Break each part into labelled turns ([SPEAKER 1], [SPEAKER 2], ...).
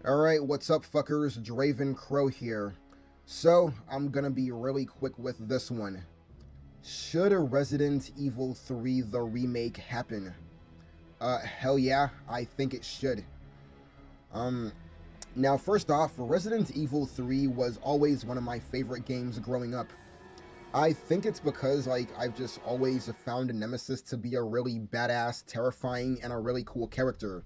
[SPEAKER 1] Alright, what's up fuckers? Draven Crow here. So, I'm gonna be really quick with this one. Should Resident Evil 3 the remake happen? Hell yeah, I think it should. Um, Now first off, Resident Evil 3 was always one of my favorite games growing up. I think it's because, I've just always found Nemesis to be a really badass, terrifying, and a really cool character.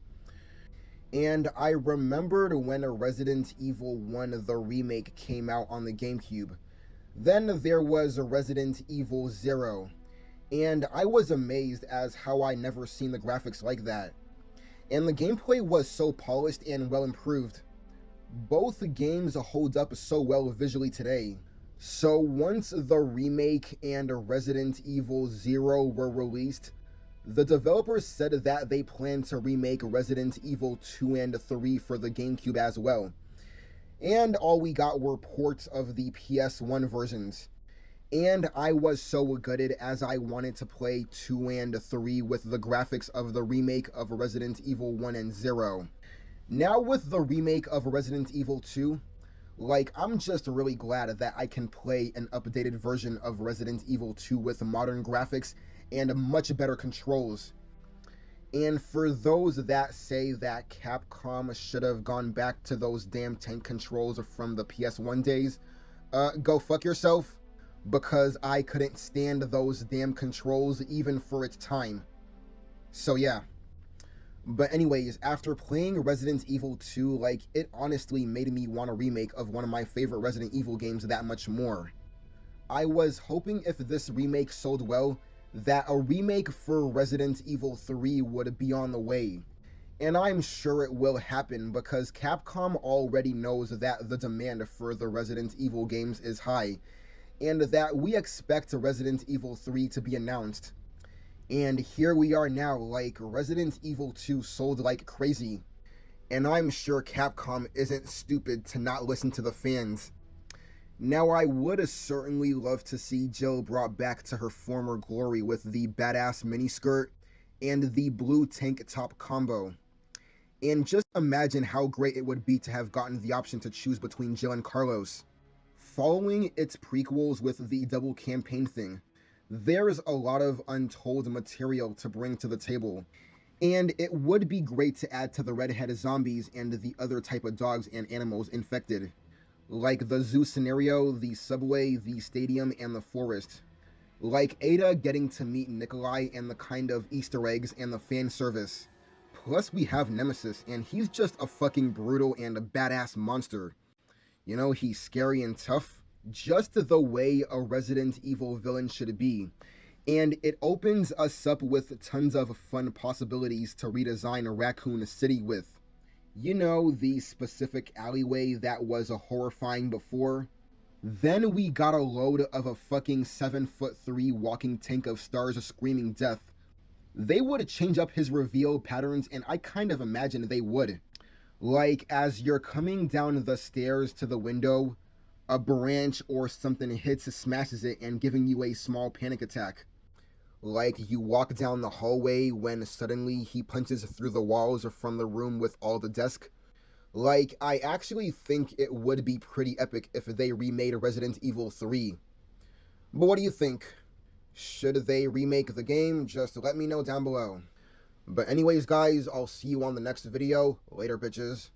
[SPEAKER 1] And I remembered when Resident Evil 1 the remake came out on the GameCube. Then there was Resident Evil 0, and I was amazed as how I never seen the graphics like that. And the gameplay was so polished and well improved. Both games hold up so well visually today. So once the remake and Resident Evil 0 were released, the developers said that they plan to remake Resident Evil 2 and 3 for the GameCube as well. And all we got were ports of the PS1 versions. And I was so gutted as I wanted to play 2 and 3 with the graphics of the remake of Resident Evil 1 and 0. Now with the remake of Resident Evil 2, I'm just really glad that I can play an updated version of Resident Evil 2 with modern graphics and much better controls. And for those that say that Capcom should have gone back to those damn tank controls from the PS1 days, go fuck yourself, because I couldn't stand those damn controls even for its time. So yeah. But anyways, after playing Resident Evil 2, it honestly made me want a remake of one of my favorite Resident Evil games that much more. I was hoping if this remake sold well, that a remake for Resident Evil 3 would be on the way. And I'm sure it will happen because Capcom already knows that the demand for the Resident Evil games is high, and that we expect Resident Evil 3 to be announced. And here we are now, Resident Evil 2 sold like crazy. And I'm sure Capcom isn't stupid to not listen to the fans. Now, I would certainly love to see Jill brought back to her former glory with the badass miniskirt and the blue tank top combo. And just imagine how great it would be to have gotten the option to choose between Jill and Carlos. Following its prequels with the double campaign thing, there's a lot of untold material to bring to the table. And it would be great to add to the redhead zombies and the other type of dogs and animals infected. Like the zoo scenario, the subway, the stadium, and the forest. Like Ada getting to meet Nikolai and the kind of Easter eggs and the fan service. Plus we have Nemesis, and he's just a fucking brutal and a badass monster. You know, he's scary and tough, just the way a Resident Evil villain should be. And it opens us up with tons of fun possibilities to redesign Raccoon City with. You know, the specific alleyway that was horrifying before? Then we got a load of a fucking 7'3" walking tank of stars screaming death. They would change up his reveal patterns, and I kind of imagine they would. As you're coming down the stairs to the window, a branch or something smashes it and giving you a small panic attack. You walk down the hallway when suddenly he punches through the walls from the room with all the desks. I actually think it would be pretty epic if they remade Resident Evil 3. But what do you think? Should they remake the game? Just let me know down below. But anyways guys, I'll see you on the next video. Later bitches.